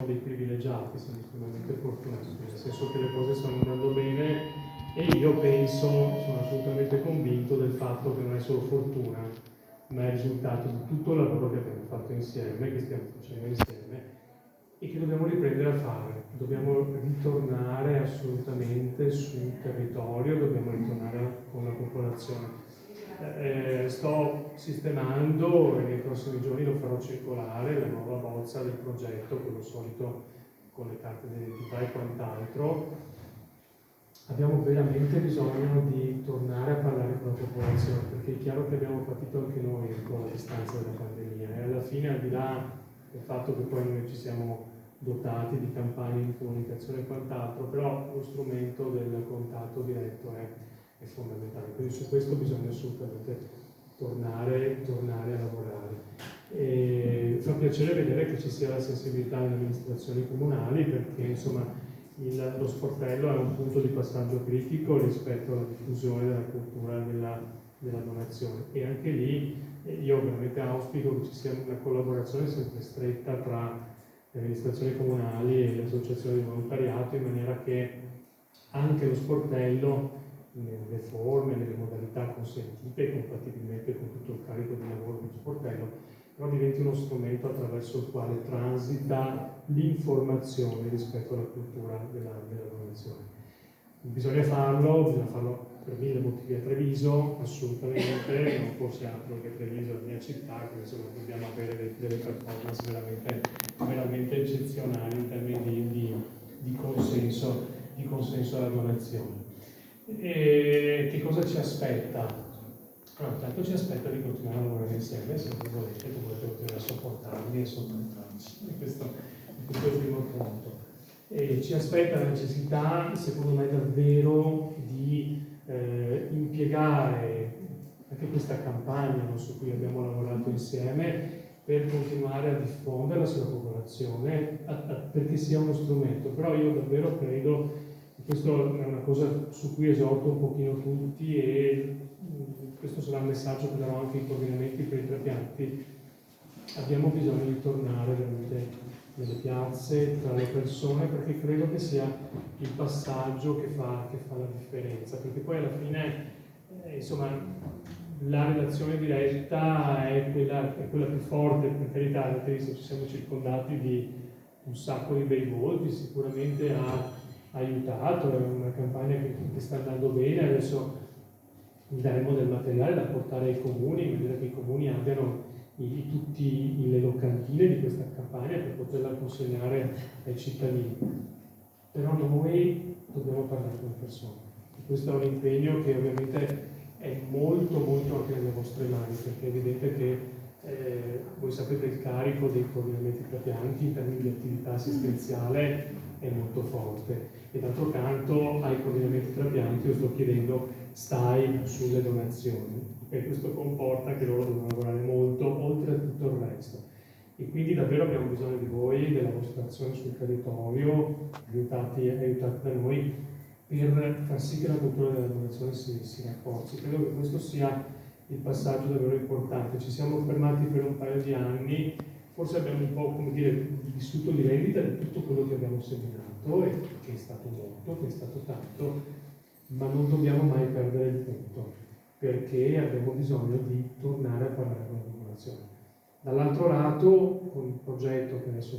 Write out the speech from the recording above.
dei privilegiati, siamo estremamente fortunati, nel senso che le cose stanno andando bene e io penso, sono assolutamente convinto del fatto che non è solo fortuna, ma è il risultato di tutto il lavoro che abbiamo fatto insieme, che stiamo facendo insieme e che dobbiamo riprendere a fare. Dobbiamo ritornare assolutamente sul territorio, dobbiamo ritornare con la popolazione. Sto sistemando e nei prossimi giorni lo farò circolare la nuova bozza del progetto, quello solito con le carte d'identità e quant'altro. Abbiamo veramente bisogno di tornare a parlare con la popolazione, perché è chiaro che abbiamo patito anche noi un po' la distanza della pandemia e alla fine, al di là del fatto che poi noi ci siamo dotati di campagne di comunicazione e quant'altro, però lo strumento del contatto diretto è fondamentale, quindi su questo bisogna assolutamente tornare a lavorare. E fa piacere vedere che ci sia la sensibilità delle amministrazioni comunali, perché insomma lo sportello è un punto di passaggio critico rispetto alla diffusione della cultura della donazione, e anche lì io veramente auspico che ci sia una collaborazione sempre stretta tra le amministrazioni comunali e le associazioni di volontariato, in maniera che anche lo sportello, nelle forme, nelle modalità consentite, compatibilmente con tutto il carico di lavoro dello sportello, però diventi uno strumento attraverso il quale transita l'informazione rispetto alla cultura della donazione. Bisogna farlo per mille motivi a Treviso, assolutamente, non possiamo che Treviso è la mia città, quindi insomma dobbiamo avere delle performance veramente eccezionali in termini di consenso alla donazione. E che cosa ci aspetta? Allora, intanto ci aspetta di continuare a lavorare insieme, se voi volete continuare a sopportarmi e sopportarci. Questo è il primo punto. E ci aspetta la necessità, secondo me, davvero di impiegare anche questa campagna su cui abbiamo lavorato insieme per continuare a diffonderla sulla popolazione, perché sia uno strumento. Però io davvero credo, e questa è una cosa su cui esorto un pochino tutti, e questo sarà il messaggio che darò anche ai coordinamenti per i trapianti: abbiamo bisogno di tornare veramente nelle piazze, tra le persone, perché credo che sia il passaggio che fa la differenza, perché poi alla fine insomma la relazione diretta è quella più forte. Per carità, avete visto, ci siamo circondati di un sacco di bei volti, sicuramente ha aiutato, è una campagna che sta andando bene. Adesso daremo del materiale da portare ai comuni, in maniera che i comuni abbiano tutte le locandine di questa campagna per poterla consegnare ai cittadini. Però noi dobbiamo parlare con le persone. E questo è un impegno che ovviamente è molto anche nelle vostre mani, perché è evidente che voi sapete il carico dei coordinamenti trapianti in termini di attività assistenziale è molto forte, e d'altro canto ai coordinamenti trapianti io sto chiedendo stai sulle donazioni, e questo comporta che loro devono lavorare molto oltre a tutto il resto, e quindi davvero abbiamo bisogno di voi, della vostra azione sul territorio, aiutati da noi, per far sì che la cultura della donazione si rafforzi. Credo che questo sia il passaggio davvero importante. Ci siamo fermati per un paio di anni, forse abbiamo un po', come dire, vissuto di rendita di tutto quello che abbiamo seminato, e che è stato molto, che è stato tanto, ma non dobbiamo mai perdere il punto, perché abbiamo bisogno di tornare a parlare con la popolazione. Dall'altro lato, con il progetto che adesso